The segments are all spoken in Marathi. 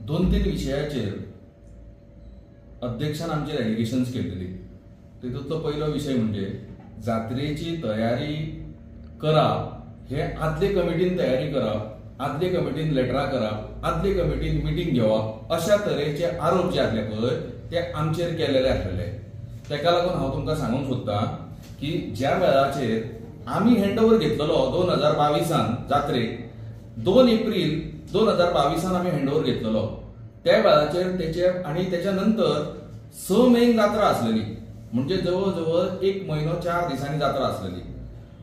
2-3 विशयाचेर अध्यक्षान आमचेर एलिगेशन्स केल्लेली। तितूंतलो पयलो विशय म्हणजे जात्रेची तयारी करप, हे आदले कमिटीन तयारी करप, आदले कमिटीन लेटरां करप, आदले कमिटीन मिटींग घेवप, अशा तरेचे आरोप जे आसले पळय ते आमचेर केलेले आसलेले। तेका लागून हांव तुमकां सांगूंक सोदतां की ज्या वेळाचेर आमी हँडओव्हर घेतलेलो 2022 जात्रेक, 2 एप्रिल 2022 आमी हँडओव्हर घेतलेलो, त्या वेळाचेर तेचे आनी तेच्या नंतर 6 मेक जात्रा आसलेली, म्हणजे जवळ जवळ 1 म्हयनो 4 दिसांनी जात्रा आसलेली।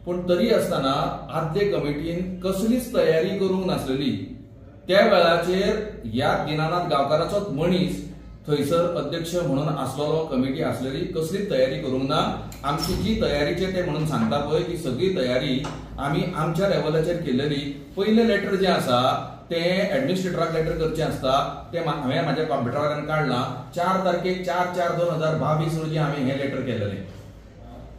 पण तरी आसतना आदले कमिटीन कसलीच तयारी करूंक नासलेली। त्या वेळाचेर ह्या दिनानाथ गांवकाराचोच मनीस थंयसर अध्यक्ष म्हणून आसलेलो, कमिटी आसलेली, कसलीच तयारी करूंक ना। आमची जी तयारीचे ते म्हणून सांगता पळय ती सगळी तयारी आमी आमच्या लेवलाचेर केल्लेली। पयले लेटर जे आसा ते एडमिनिस्ट्रेटराक लेटर करचे आसता, ते हांवें म्हाज्या कॉम्प्युटरान काडलां। 4 तारखेक 4/4/2022 रोजी हांवें हे लेटर केलेलें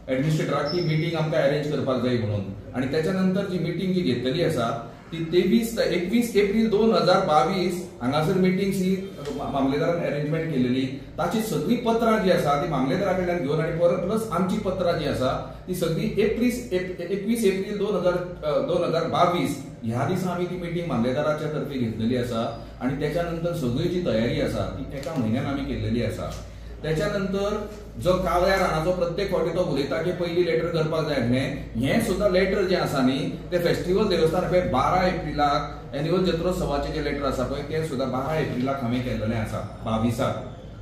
एडमिनिस्ट्रेटराक की मिटींग आमकां अरेंज करपाक जाय म्हणून। आणि त्याच्या नंतर जी मिटींग जी घेतलेली आसा ती 21 एप्रिल 2022 हांगासर मिटींग ही मामलेदारान अरेंजमेंट केलेली। ताची सगळी पत्रां जी आसा ती मामलेदारा कडल्यान घेवन आनी परत प्लस आमची पत्रां जी आसा ती सगळी 21 एप्रिल 2022 ह्या दिसा आमी ती मिटींग मामलेदाराच्या तर्फे घेतलेली आसा। आणि त्याच्या नंतर सगळी जी तयारी आसा ती एका म्हयन्यान आमी केल्लेली आसा। त्याच्यानंतर जो कावळ्या राणाचो प्रत्येक फावटी तो उलयता की पयली लेटर करपाक जाय आसलें, हें सुद्दां लेटर जे आसा न्ही ते फेस्टिवल देवस्थान 12 एप्रिलाक एन्युअल जत्रोत्सवाचे जे लेटर आसा पळय ते सुद्दां 12 एप्रिलाक हांवें केल्लेलें आसा 22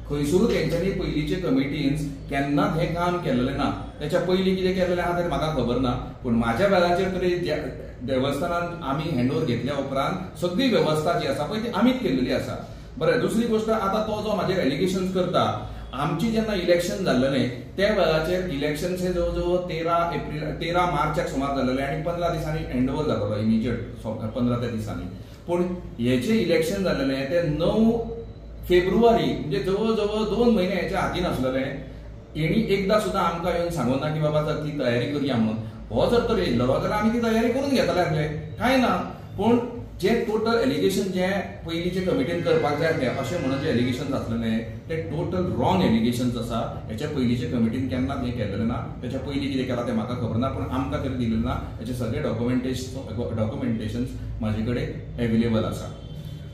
खंयसरूच तेंच्यांनी पयलींचे कमिटीन्स केन्नाच हें काम केल्लेलें ना। त्याच्या पयलीं कितें केल्लेलें आहा तें म्हाका खबर ना, पूण म्हाज्या वेळाचेर तरी देवस्थानान आमी हँडओव्हर घेतल्या उपरांत सगळी वेवस्था जी आसा पळय ती आमीच केल्लेली आसा। बरें, दुसरी गोष्ट, आतां तो जो म्हाजेर एलिगेशन्स करता, आमची जेन्ना इलेक्शन जाल्लेलें त्या वेळाचेर इलेक्शन हे जवळ 13 मार्चाक सुमार जाल्लेलें आनी 15 दिसांनी हँडओव्हर जातालो इमिजिएट 15 त्या दिसांनी। पूण हेचें इलेक्शन जाल्लेलें ते 9 फेब्रुवारी, म्हणजे जवळ जवळ 2 म्हयने हेच्या हातीन आसलेलें। हेणी एकदां सुद्दां आमकां येवन सांगून ना की बाबा ती तयारी करया म्हणून। हो जर तर येयल्लो जाल्यार आमी ती तयारी करून घेतले आसले, कांय ना। पूण जे टोटल एलिगेशन जे पयलींचे कमिटीन करपाक जाय आसले अशें म्हणून जे एलिगेशन्स आसलेले ते टोटल रॉंग एलिगेशन्स आसा। हेच्या पयलींचे कमिटीन केन्नाच हें केल्लेलें ना, तेच्या पयलीं कितें केलां तें म्हाका खबर ना, पूण आमकां तरी दिलेलें ना। हेचे सगळे डॉक्युमेंटेशन्स म्हाजे कडेन अवेलेबल आसा।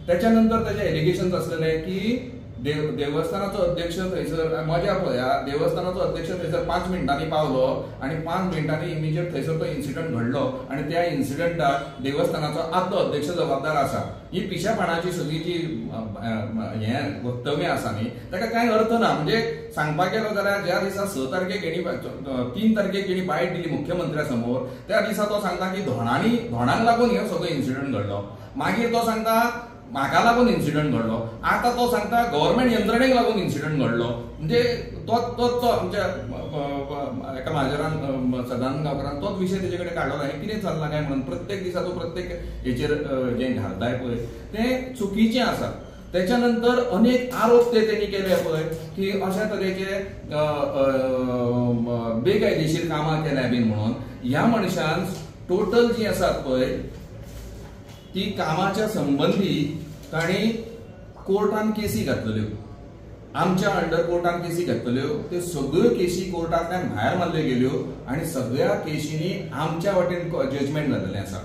त्याच्या नंतर तेजे एलिगेशन्स आसलेले की देवस्थानाचो अध्यक्ष थंयसर मजा पळया, देवस्थानाचो अध्यक्ष थंयसर 5 मिनटांनी पावलो आणि 5 मिनटांनी इमिजिएट थंयसर तो इन्सिडंट घडलो आणि त्या इन्सिडंटाक देवस्थानाचो आदलो अध्यक्ष जबाबदार आसा। ही पिशेपणाची सगळी जी हें वक्तव्य आसा न्ही ताका कांय अर्थ ना। म्हणजे सांगपाक गेलो जाल्यार ज्या दिसा 6 तारखेक 3 तारखेक जेणी बायट दिली मुख्यमंत्र्या समोर, त्या दिसा तो सांगता की धोणांक लागून हो सगळो इन्सिडंट घडलो। मागीर तो सांगता म्हाका लागून इन्सिडंट घडलो। आता तो सांगता गव्हर्नमेंट यंत्रणेक लागून इन्सिडंट घडलो। म्हणजे तो आमच्या एका माजरान सदानंद गांवकारान तोच विशय तेजे कडेन काडलो आनी कितें चल्लां काय म्हणून प्रत्येक दिसा तो प्रत्येक हेचेर जें घालताय पळय तें चुकीचें आसा। त्याच्या नंतर अनेक आरोप तेणी केले पळय की अशा तरेचे बेकायदेशीर कामां केल्या बीन म्हणून। ह्या मनशान टोटल जी आसात पळय ती कामाच्या संबंधी ताणी कोर्टान केसी घातल्यो, आमच्या अंडर कोर्टान केसी घातल्यो। त्यो सगळ्यो केसी कोर्टांतल्यान भायर मारल्यो गेल्यो आणि सगळ्या केसींनी आमच्या वाटेन जजमेंट जाल्लेलें आसा।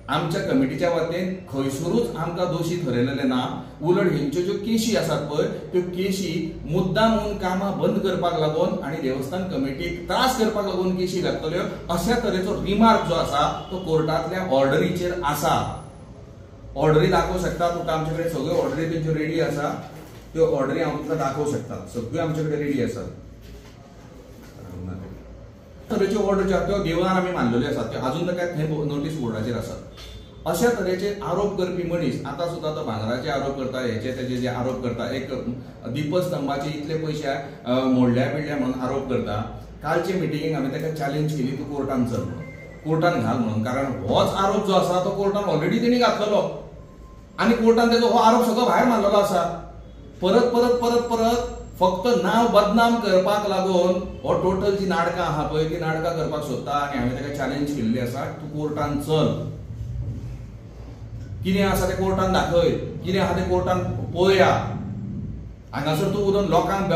आमच्या कमिटीच्या वतीन खंयसरूच आमकां दोशी ठरयलेले ना। उलट हेंच्यो ज्यो केसी आसात पळय त्यो केसी मुद्दाम म्हणून कामां बंद करपाक लागून आणि देवस्थान कमिटीक त्रास करपाक लागून केसी घातल्यो, अशा तरेचो रिमार्क जो आसा तो कोर्टांतल्या ऑर्डरीचेर आसा। ऑर्डरी दाखवू शकता तुका, आमचे कडेन सगळ्यो ऑर्डरी तुमच्यो रेडी आसा। त्यो ऑर्डरी हांव तुका दाखवू शकता, सगळ्यो आमचे कडेन रेडी आसात। तरेच्यो ऑर्डर ज्यो त्यो देवळान आमी मानलेल्यो आसात, त्यो अजून तक थंय नोटीस बोर्डाचेर आसात। अशा तरेचे आरोप करपी मनीस आता सुद्दां तो भांगराचे आरोप करता, हेचे तेजे जे आरोप करता, एक दीपस्तंभाचे इतले पयशे मोडल्या बिडल्या म्हणून आरोप करता। कालचे मिटिंगेक हांवें ताका चॅलेंज केली, तूं कोर्टान चल म्हणून, कोर्टान घाल म्हणून, कारण होच आरोप जो आसा तो कोर्टान ऑलरेडी तेणी घातलेलो आणि कोर्टान तेजो हो आरोप सगळो भायर मारलेलो आसा। परत परत परत परत फक्त नाव बदनाम करपाक लागून हो टोटल जी नाटकां आहा पळय ती नाटकां करपाक सोदता आणि हांवें ताका चॅलेंज केल्ली आसा, तूं कोर्टान चल। कितें आसा तें कोर्टान दाखय, कितें आहा तें कोर्टान पळोवया. हांगासर तूं उदोन लोकांक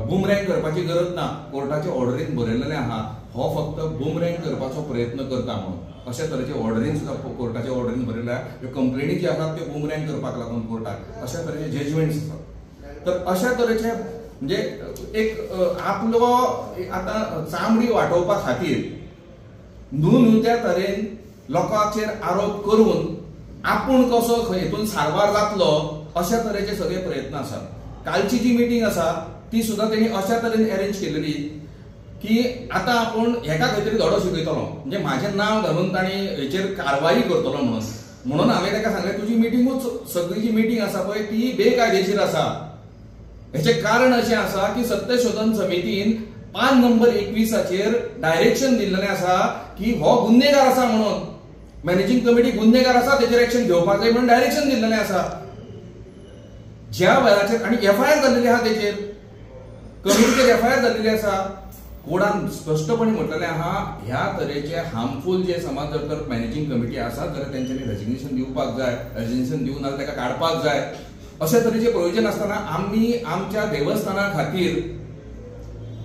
बुमरँग करपाची गरज ना. कोर्टाच्या ऑर्डरीन बरयल्लें आहा हो फक्त बुमरँग करपाचो प्रयत्न करता म्हणून. अशा तरेचे ऑर्डरीन सुद्दां कोर्टाच्या ऑर्डरीन बरयल्या. ह्यो कंप्लेनी जी आसात त्यो बुमरँग करपाक लागून कोर्टाक अशा तरेचे जजमेंट्स आसात. तर अशा तरेचे म्हणजे एक आपलो आतां चामडी वांटोवपा खातीर न्हू त्या तरेन लोकांचेर आरोप करून आपूण कसो हेतून सारवार जातलो अशा तरेचे सगळे प्रयत्न आसात. कालची जी मिटींग आसा ती सुद्दां तेणी अशा तरेन अरेंज केलेली की आतां आपूण हेका खंय तरी धडो शिकयतलो, म्हणजे म्हाजें नांव घालून ताणी हेचेर कारवाई करतलो म्हणून हांवें ताका सांगलें तुजी मिटींगूच सगळी जी मिटींग आसा पळय ती बेकायदेशीर आसा. हेचें कारण अशें आसा की सत्यशोधन समितीन पान नंबर 21 डायरेक्शन दिल्लेलें आसा की हो गुन्हेगार आसा म्हणून. मॅनेजिंग कमिटी गुन्हेगार आसा तेचेर एक्शन घेवपाक जाय म्हणून डायरेक्शन दिल्लेलें आसा. ज्या वेळाचेर आनी एफआयआर जाल्लेली आहा तेचेर, कमिटीचेर एफआयआर जाल्लेली आसा. कोर्टान स्पष्टपणे म्हटलेलें आहा ह्या तरेचे हार्मफूल जे समज जर तर मॅनेजिंग कमिटी आसा जाल्यार तेंच्यांनी रेजिग्नेशन दिवपाक जाय. रेजिग्नेशन दिवं नाल्यार तेका काडपाक जाय. अशा तरेचे प्रोविजन आसतना आमी आमच्या देवस्थाना खातीर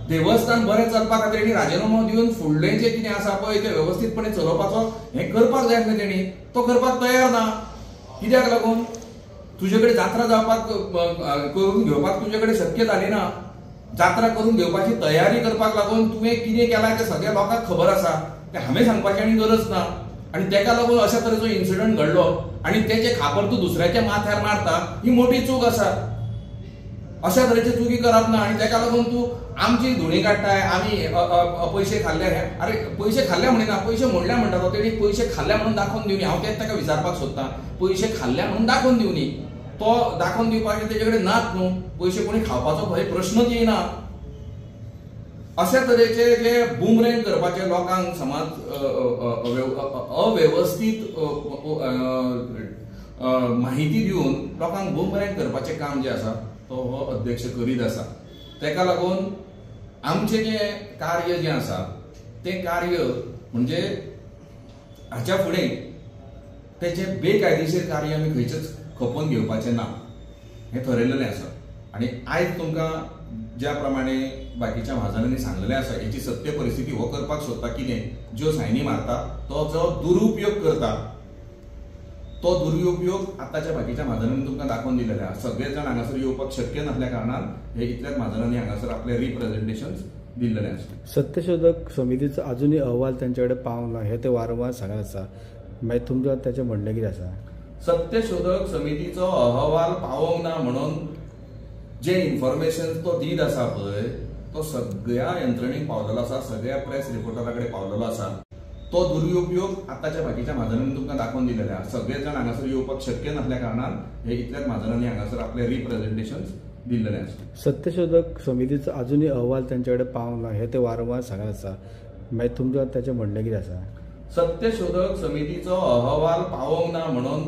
देवस्थान बरें चलपा खातीर तेणी राजिनामो दिवन फुडलें जें कितें आसा पळय तें वेवस्थीतपणे चलोवपाचो हें करपाक जाय आसलें तेणी. तो करपाक तयार ना. कित्याक लागून तुजे कडेन जात्रा जावपाक करून घेवपाक तुजे कडेन शक्य जाली ना. जात्रा करून घेवपाची तयारी करपाक लागून तुवें कितें केलां तें सगळ्या लोकांक खबर आसा. तें हांवें सांगपाची आनी गरज ना. आनी तेका लागून अशा तरेचो इन्सिडंट घडलो आनी तेचे खापर तूं दुसऱ्याच्या माथ्यार मारता ही मोठी चूक आसा. अशा तरेची चुकी करप ना. आनी तेका लागून तूं आमची धुणी काडटाय आमी पयशे खाल्ले. अरे पयशे खाल्ले म्हणिना, पयशे मोडल्या म्हणटा तो. तेणी पयशे खाल्ल्या म्हणून दाखोवन दिवनी. हांव तेच ताका विचारपाक सोदतां पयशे खाल्ल्या म्हणून दाखोवन दिवनी. तो दाखोवन दिवपाक तेजे कडेन नात न्हू. पयशे कोणी खावपाचो खंय प्रश्नच येयना. अशा तरेचे जे बुमरँग करपाचे लोकांक समज अवेवस्थीत माहिती दिवन लोकांक बुमरँग करपाचें काम जें आसा तो हो अध्यक्ष करीत आसा. तेका लागून आमचें जें कार्य जें आसा तें कार्य म्हणजे हाच्या फुडें तेचें बेकायदेशीर कार्य आमी खंयचेच खपोवन घेवपाचें ना हें थरयल्लें आसा. आनी आयज तुमकां ज्या प्रमाणे बाकीच्या म्हाजनांनी सांगलेलें आसा हेची सत्य परिस्थिती हो करपाक सोदता कितें ज्यो सायनी मारता तो जो दुरुपयोग करता तो दुरुपयोग आतांच्या बाकीच्या म्हाजनांनी तुमकां दाखोवन दिलेले आसा. सगळे जाण हांगासर येवपाक शक्य नासल्या कारणान हे इतल्याच म्हाजनांनी हांगासर आपले रिप्रेझेंटेशन्स दिल्लेले आसा. सत्यशोधक समितीचो अजूनही अहवाल तेंचे कडेन पावना हे ते वारंवार सांगत आसा. मागीर तुमचें तेचें म्हणणें कितें आसा? सत्यशोधक समितीचो अहवाल पावोंक ना म्हणून जे इन्फॉर्मेशन तो दीत आसा पळय तो सगळ्या यंत्रणेक पावलेलो आसा. सगळ्या प्रेस रिपोर्टरा कडेन पावलेलो आसा. तो दुरुपयोग आतांच्या बाकीच्या म्हाजनांनी तुमकां दाखोवन दिलेले आसा. सगळे जाण हांगासर येवपाक शक्य नासल्या कारणान हे इतल्याच म्हाजनांनी हांगासर आपले रिप्रेझेंटेशन्स दिल्लेले आसा. सत्यशोधक समितीचो अजूनही अहवाल तेंचे कडेन पावना हे ते वारंवार सांगत आसा. मागीर तुमचें तेचें म्हणणें कितें आसा? सत्यशोधक समितीचो अहवाल पावोंक ना म्हणून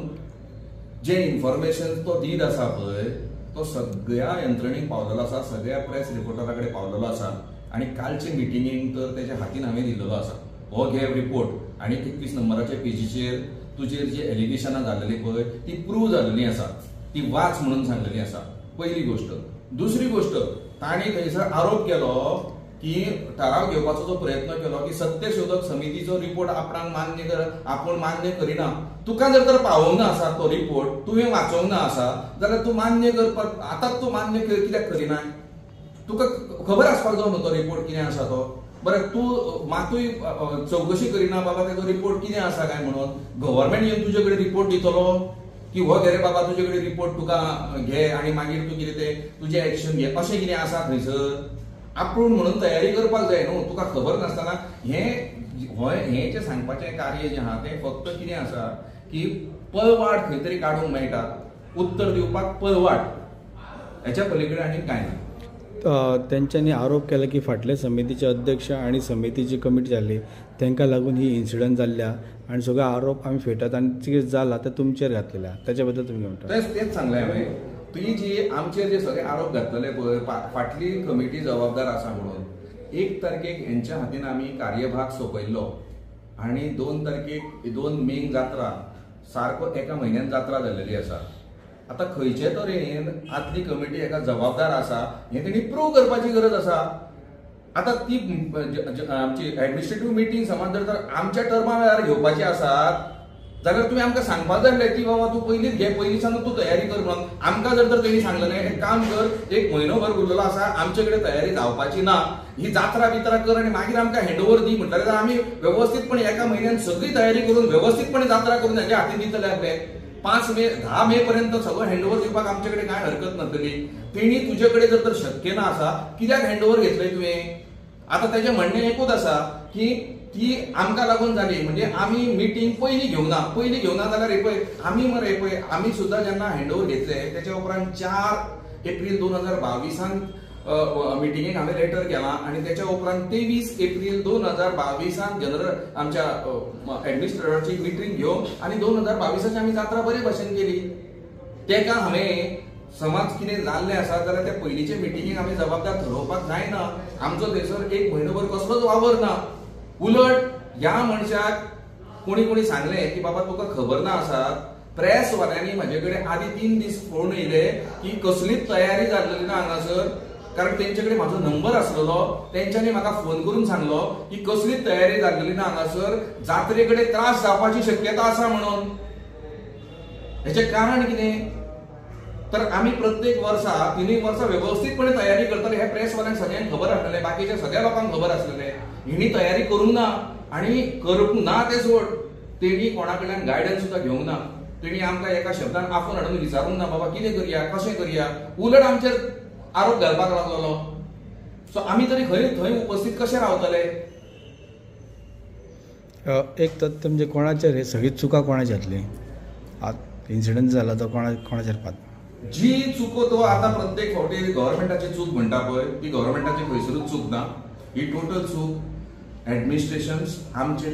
जे इन्फॉर्मेशन तो दीत आसा पळय तो सगळ्या यंत्रणेक पावलेलो आसा. सगळ्या प्रेस रिपोर्टरा कडेन पावलेलो आसा. आनी कालचे मिटिंगेक तर तेच्या हातीन हांवें दिल्लो आसा हो घे रिपोर्ट. आनी 21 नंबराच्या पेजीचेर तुजेर जी एलिगेशनां जाल्लेली पळय ती प्रूव जाल्लेली आसा. ती वाच म्हणून सांगलेली आसा. पयली गोष्ट. दुसरी गोष्ट ताणी थंयसर आरोप केलो की ठराव घेवपाचो जो प्रयत्न केलो की सत्यशोधक समितीचो रिपोर्ट आपूण मान्य करिना. तुका जर तर पावोंक ना आसा तो रिपोर्ट तुवें वाचोंक ना आसा जाल्यार तूं मान्य करपाक आतांच तूं मान्य कित्याक करिना? तुका खबर आसपाक जाय न्हू तो रिपोर्ट कितें आसा तो. बरें तूं मातूय चवकशी करिना बाबा तेजो रिपोर्ट कितें आसा काय म्हणून. गव्हर्नमेंट येवन तुजे कडेन रिपोर्ट दितलो की हो घे रे बाबा तुजे कडेन रिपोर्ट तुका घे आनी मागीर तूं कितें तें तुजें एक्शन घे अशें कितें आसा थंयसर? आपूण म्हणून तयारी करपाक जाय न्हू. तुका खबर नासतना हें जें सांगपाचें कार्य जें आहा तें फक्त कितें आसा की पळवाट खंय तरी काडूंक मेळटा. उत्तर दिवपाक पळवाट हेच्या पलीकडे आनी कांय ना. तेंच्यांनी आरोप केला की फाटले समितीचे अध्यक्ष आणि समितीची कमिटी जाल्ली तांकां लागून ही इन्सिडंट जाल्ल्या आनी सगळे आरोप आमी फेटतात आनी कितें जाला ते तुमचेर घातलेल्या. त्याच्या बद्दल तुमी म्हणटा? तेच सांगलें हांवें. ती जी आमचेर जे सगळे आरोप घातलेले पळय फाटली कमिटी जबाबदार आसा म्हणून 1 तारखेक हेंच्या हातीन आमी कार्यभाग सोंपयल्लो आनी 2 तारखेक 2 मेक जात्रा सारको एका म्हयन्यान जात्रा जाल्लेली आसा. आता खंयचे तरेन आदली कमिटी एका जबाबदार आसा हे तेणी प्रूव्ह करपाची गरज आसा. आता ती आमची ऍडमिनिस्ट्रेटिव्ह मिटींग समज जर आमच्या टर्मा वेळार घेवपाची आसात जाल्यार तुम्ही आमकां सांगपाक जाय की बाबा तूं पयलींच घे, पयलींच्यान तूं तयारी कर म्हणून. आमकां जर तेणी सांगलें एक काम कर, एक म्हयनोभर उरलेलो आसा, आमचे कडेन तयारी जावपाची ना, ही जात्रा बित्रा कर आनी मागीर आमकां हँडओव्हर दी म्हटल्यार आमी व्यवस्थितपणे एका म्हयन्यान सगळी तयारी करून व्यवस्थितपणे जात्रा करून हेच्या हातीन दितले आपले. 10 मे पर्यंत सगळं हँडओव्हर दिवपाक आमचे कडेन कांय हरकत नासतली. तेणी तुजे कडेन जर शक्य ना आसा कित्याक हँडओव्हर घेतलंय तुवें? आता तेजें म्हणणें एकूच आसा की ती आमकां लागून जाली, म्हणजे आमी मिटींग पयलीं घेवना जाल्यार हे पळय आमी सुद्दां जेन्ना हँडओव्हर घेतले त्याच्या उपरांत 4 एप्रील 2022 मिटिंगेक हांवें लेटर केलां आणि त्याच्या उपरांत 23 एप्रील 2022 जनरल आमच्या ऍडमिनिस्ट्रेटराची मिटींग घेवन आणि 2022 आमी जात्रा बरे भाशेन केली. तेका हांवें समज कितें जाल्लें आसा जाल्यार त्या पयलींचे मिटिंगेक आमी जबाबदार ठरोवपाक जायना. आमचो थंयसर एक म्हयनोभर कसलोच वावर ना. उलट ह्या मनशाक कोणी सांगलें की बाबा तुका खबर ना आसा, प्रेस वाल्यांनी म्हाजे कडेन आदी 3 दीस फोन येयले की कसलीच तयारी जाल्ली ना हांगासर, कारण तेंचे कडेन म्हाजो नंबर आसलेलो. तेंच्यांनी म्हाका फोन करून सांगलो की कसलीच तयारी जाल्ली ना हांगासर, जात्रे कडेन त्रास जावपाची शक्यता आसा म्हणून. हेचें कारण कितें? तर आमी प्रत्येक वर्सा 3 वर्सां व्यवस्थितपणे तयारी करतले हे प्रेसवाल्यांक सगळ्यांक खबर आसलेले, बाकीच्या सगळ्या लोकांक खबर आसलेले. हिणी तयारी करूंक ना आणि करूंक ना ते सोड, तेणी कोणा कडल्यान गायडन्स सुद्दां घेवंक ना. तेणी आमकां एका शब्दान आफून हाडून विचारूंक ना बाबा कितें करया, कशें करया, उलट आमचेर आरोप घालपाक लागलेलो. सो आमी तरी थंय उपस्थित कशे रावतले? एक तथ्य म्हणजे कोणाचेर हे सगळी चुका कोणाची जातली? इन्सिडंट जाला तो कोणाचेर पात? जी चुको तो आता प्रत्येक फावटी गव्हर्नमेंटाची चूक म्हणटा पळय, ती गव्हर्नमेंटाची खंयसरूच चूक ना. ही टोटल चूक ऍडमिनिस्ट्रेशन्स आमचे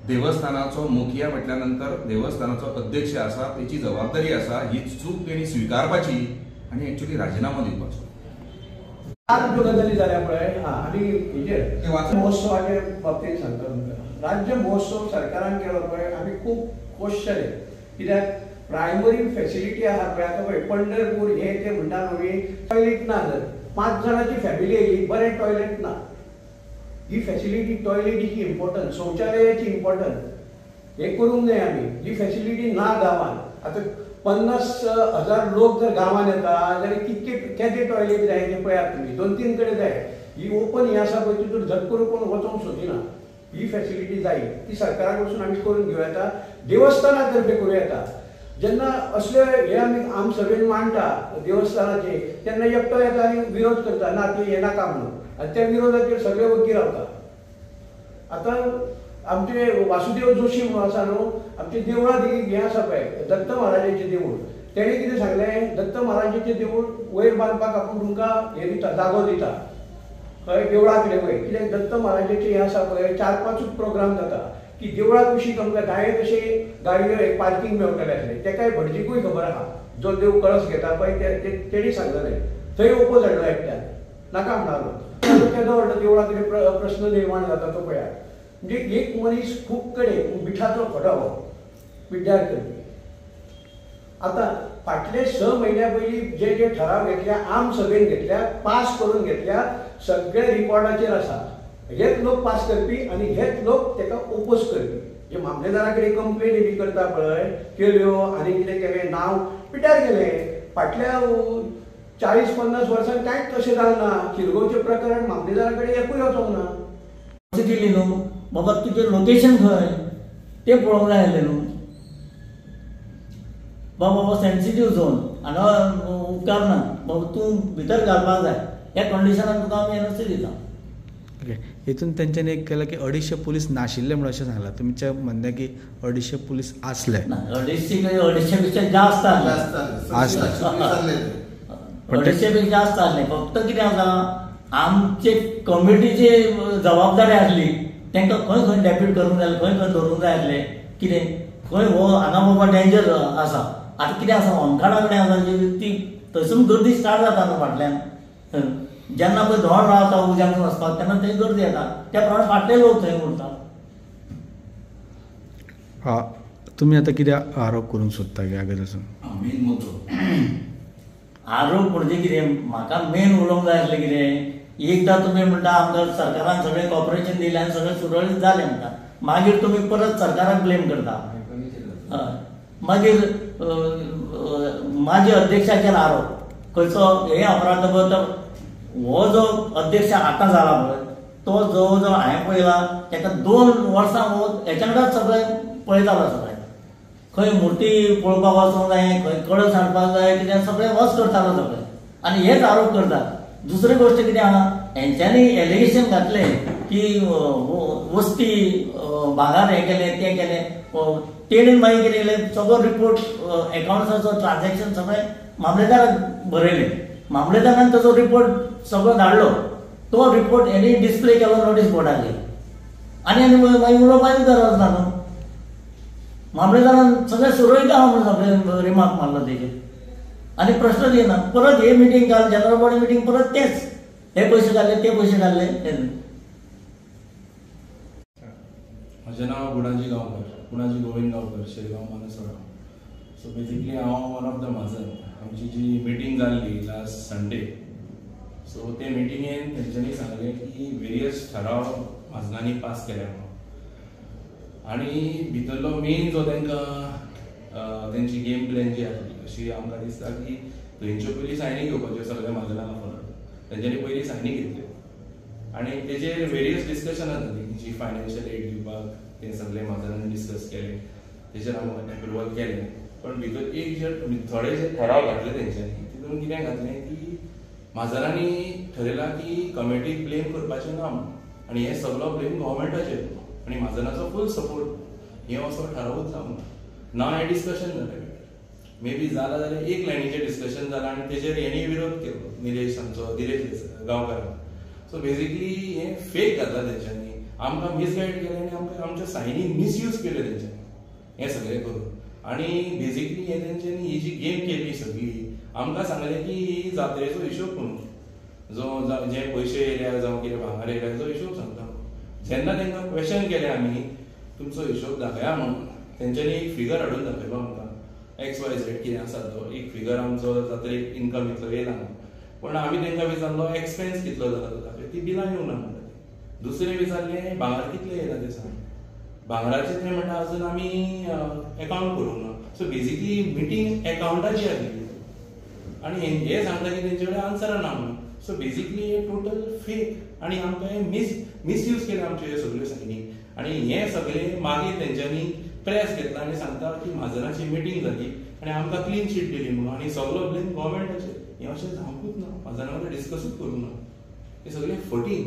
देवस्थानाचो मुखिया म्हटल्या नंतर देवस्थानाचो अध्यक्ष आसा तेची जबाबदारी आसा. ही चूक तेणी स्वीकारपाची आणि एक्चुअली राजीनामा दिवपाचो. ज्यो गजाली जाल्या पळय आनी महोत्सवाचे बाबतींत सांगता तुमकां, राज्य महोत्सव सरकारान केलो पळय आमी खूब खोश जाले. कित्याक प्रायमरी फॅसिलिटी आहा पळय, आतां पळय पंढरपूर हे ते म्हणटा न्हू, टॉयलेट ना, जर 5 जाणांची फॅमिली येयली बरें टॉयलेट ना. ही फॅसिलिटी टॉयलेटीची इम्पॉर्टंट, शौचालयाची इम्पॉर्टंट हे करूंक जाय आमी. ही फॅसिलिटी ना गांवांत. आतां 50,000 लोक जर गांवांत येता जाल्यार केदे टॉयलेट जाय ते पळयात तुमी. 2-3 कडेन जाय. ही ओपन ही आसा पळय तितून झट करून कोण वचोंक सोदिना. ही फॅसिलिटी जाय ती सरकारा कडसून आमी करून घेवं येता, देवस्थाना तर्फे करूं येता. जेन्ना असले हे आमी आमसभेन मांडटा देवस्थानाचे तेन्ना एकटो येता आनी विरोध करता, ना ती हे नाका म्हणून, आनी त्या विरोधाचेर सगळे वकील रावता. आतां आमचे वासुदेव जोशी म्हणून आसा न्हू, आमचे देवळां हे आसा पळय दत्त महाराजाचें देवूळ, तेणे कितें सांगलें, दत्त महाराजाचें देवूळ वयर बांदपाक आपूण तुमकां हे दिता, जागो दिता खंय देवळा कडेन वयर. कित्याक दत्त महाराजाचें हे आसा पळय 4-5 प्रोग्राम जाता की देवळा कुशीक आमकां डायरेक्ट अशे गाडयो पार्किंग मेळटलें आसलें. तेकाय भटजीकूय खबर आहा, जो देव कळस घेता पळय तेणी सांगलें. थंय ओपोज हाडलो एकट्यान, नाका म्हणटालो. केदो व्हडलो देवळा कडेन प्रश्न निर्माण जाता तो पळयात. म्हणजे एक मनीस खूब कडेन मिठाचो खडो पिड्ड्यार करपी. आतां फाटले 6 म्हयन्या पयलीं जे ठराव घेतल्या आम सभेन घेतल्या, पास करून घेतल्या, सगळे रिकॉर्डाचेर आसा. हेच लोक पास करपी आणि हेच लोक तेका ओपोज करपी. जे मामलेदारा कडेन कंप्लेन बी करता पळय केल्यो आनी कितें केलें नांव पिड्ड्यार गेलें. फाटल्या 40-50 वर्सांक कांयच तशें जालें ना. शिरगांवचें प्रकरण मामलेदारा कडेन एकूय वचोंक ना. केली न्हू बाबा, तुजें लोकेशन खंय तें पळोवंक जाय आसलें न्हू बाबा. सेन्सिटीव झोन हांगा उपकार ना बाबा, तूं भितर घालपाक जाय. ह्या कंडिशनान तुका आमी एनओसी दिता. ओके, हितून तेंच्यांनी एक केलं की 250 पोलीस नाशिल्ले म्हणून अशें सांगलां. तुमच्या म्हणणें की 250 पोलीस आसले? 250 पेक्षा जास्त आसले. 250 पेक्षा जास्त आसले. फक्त कितें आसा, आमचे कमिटीचे जबाबदारी आसली तांकां खंय खंय डेप्यूट करूंक जाय, खंय खंय धरूंक जाय आसलें. कितें खंय हो हांगा बाबा डेंजर आसा. आतां कितें आसा, होमकार्डा कडेन आसा ती थंयसून गर्दी स्टार्ट जाता न्हू फाटल्यान. जेन्ना पळय धोड रावता उज्यान वचपाक तेन्ना थंय गर्दी येता. त्या प्रमाणे फाटले लोक थंय उरता. तुम्ही आता कितें आरोप करूंक सोदता ह्या गजालीसून? मेन मुद्दो आरोप म्हणजे कितें, म्हाका मेन उलोवंक जाय आसलें कितें, एकदां तुमी म्हणटा आमकां सरकारान सगळें कॉपरेशन दिलें आनी सगळें सुरळीत जालें म्हणटा, मागीर तुमी परत सरकाराक ब्लेम करता. मागीर माझे अध्यक्षाचेर आरोप, खंयचो हे अपराध हो जो अध्यक्ष आतां जाला पळय तो जवळ जवळ हांवें पळयला ताका 2 वर्सां हेच्या कडेन सगळें पळयतालो. सगळें खंय मुर्ती पळोवपाक वचूंक जाय, खंय कळस हाडपाक जाय, कितें सगळें वच करतालो सगळें, आनी हेच आरोप करता. दुसरी गोष्ट कितें आहा, हेंच्यांनी एलिगेशन घातलें की वस्ती भागार हें केलें तें केलें, तेणीन मागीर कितें केलें सगळो रिपोर्ट एकाउंट्साचो ट्रान्झॅक्शन सगळें मामलेदाराक बरयलें. मामलेदारान ताचो रिपोर्ट सगळो धाडलो. तो रिपोर्ट हेणी डिस्प्ले केलो नोटीस बोर्डाचेर आनी मागीर उलोवपाची गरज ना न्हू. मामलेदारान सगळें सुरळीत आहा म्हणून सगळें रिमार्क मारलो तेजेर आनी प्रश्न दिना. परत हे मिटींग काल जनरल बॉडी मिटींग परत तेच, हे पयशे घाल्ले ते पयशे घाल्ले. म्हजें नांव गुणाजी गांवकर, गुणाजी गोविंद गांवकर, शेरगांव मानसवाडा. सो बेसिकली हांव वन ऑफ द माजर. आमची जी मिटींग जाल्ली लास्ट संडे, सो ते मिटिंगेन तेंच्यांनी सांगलें की वेरियस ठराव माजनांनी पास केल्या म्हणून, आनी भितरलो मेन जो तांकां तेंची गेम प्लॅन जी आसली अशी आमकां दिसता की थंयच्यो पयलीं सायनी घेवपाच्यो सगळ्या माजरांक परत तेंच्यांनी पयलीं सायनी घेतल्यो आनी तेजेर वेरियस डिस्कशनां जाली जी फायनान्शियल एड दिवपाक ते सगळे माजरांनी डिस्कस केले, तेजेर आमकां एप्रुवल केलें. पण भितर एक जे थोडे जे ठराव घातले तेंच्यांनी तितून कितें घातलें की माजरांनी ठरयलां की कमिटीक ब्लेम करपाचें ना म्हणून, आनी हे सगळो ब्लेम गव्हर्मेंटाचेर आनी माजरांचो फूल सपोर्ट हे असो ठरावूच जावंक ना. हें डिस्कशन जालें, मे बी जाला जाल्यार एक लायनीचेर डिस्कशन जालां आनी तेजेर हेणी विरोध केलो, निलेश आमचो दिलेश गांवकारान. सो बेसिकली हें फेक घातला तेंच्यांनी, आमकां मिसगायड केलें आनी आमकां आमच्या सायनी मिसयूज केले तेंच्यांनी हें सगळें करून. आनी बेसिकली हे तेंच्यांनी ही जी गेम केली सगळी आमकां सांगलें की ही जात्रेचो हिशोब म्हणून, जो जे पयशे येयल्या जावं कितें भांगर येयल्या जो हिशोब सांगता. जेन्ना तांकां क्वेश्चन केलें आमी तुमचो हिशोब दाखया म्हणून, तेंच्यांनी एक फिगर हाडून दाखयलो आमकां XYZ कितें आसा तो एक फिगर आमचो जात्रेक इन्कम इतलो येयला म्हणून. पण आमी तांकां विचारलो एक्सपेन्स कितलो जाला तो दाखय, ती बिलां येवंक ना म्हणटा. दुसरें विचारलें भांगर कितलें येयला ते सांग, भांगराचें तें म्हणटा अजून आमी एकाउंट करूंक ना. सो बेसिकली मिटींग एकाउंटाची आसली आनी हे सांगता की तेंचे कडेन आन्सर ना म्हणून. सो बेसिकली हे टोटल फेक आनी आमकां हे मिसयूज केले आमच्यो ह्यो सगळ्यो सायनी. आनी हे सगळे मागीर तेंच्यांनी प्रेस घेतला आनी सांगता की माजराची मिटींग जाली आनी आमकां क्लीन शीट दिली म्हणून, आनी सगळो ब्लेम गव्हर्मेंटाचेर. हें अशें जावंकूच ना, माजरां वांगडा डिस्कसूच करूंक ना, हे सगळें फटींग.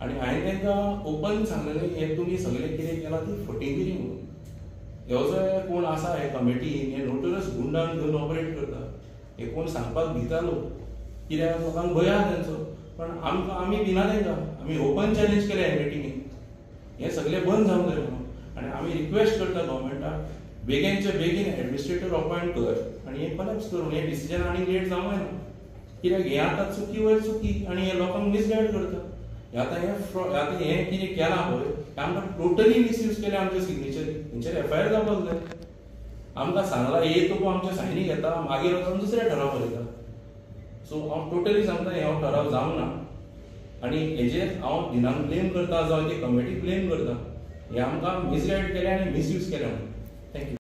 आनी हांवें तांकां ओपन सांगलेलें हे तुमी सगळें कितें केलां ती फटिंगिरी म्हणून. ह्यो जो कोण आसा हे कमिटीन हे नोटोरियस गुंडांक घेवन ऑपरेट करता, हे कोण सांगपाक भितालो कित्याक लोकांक भंय आहा तेंचो. पण आमी भिना तांकां, आमी ओपन चॅलेंज केलें हे मिटिंगेन हें सगळें बंद जावंक जाय म्हणून. आनी आमी रिक्वेस्ट करता गव्हर्मेंटाक बेगीनचे बेगीन एडमिनिस्ट्रेटर अपॉयंट कर आनी हें कोलॅप्स करून हें डिसिजन आनी लेट जावंक जायना. कित्याक हें आतां चुकी वयर चुकी आनी हे लोकांक मिसगायड करता. आतां हें कितें केलां पळय हें आमकां टोटली मिसयूज केलें आमचे सिग्नेचर, तेंचेर FIR जावपाक जाय. आमकां सांगलां एक तुका आमचे सायनी घेता मागीर वचून दुसरे ठराव बरयता. सो हांव टोटली सांगता हे हो ठराव जावंक ना आनी हेजेर हांव दिनांक ब्लेम करता जावं ती कमिटी ब्लेम करता. हे आमकां मिसगायड केलें आनी मिसयूज केलें म्हणून. थँक्यू.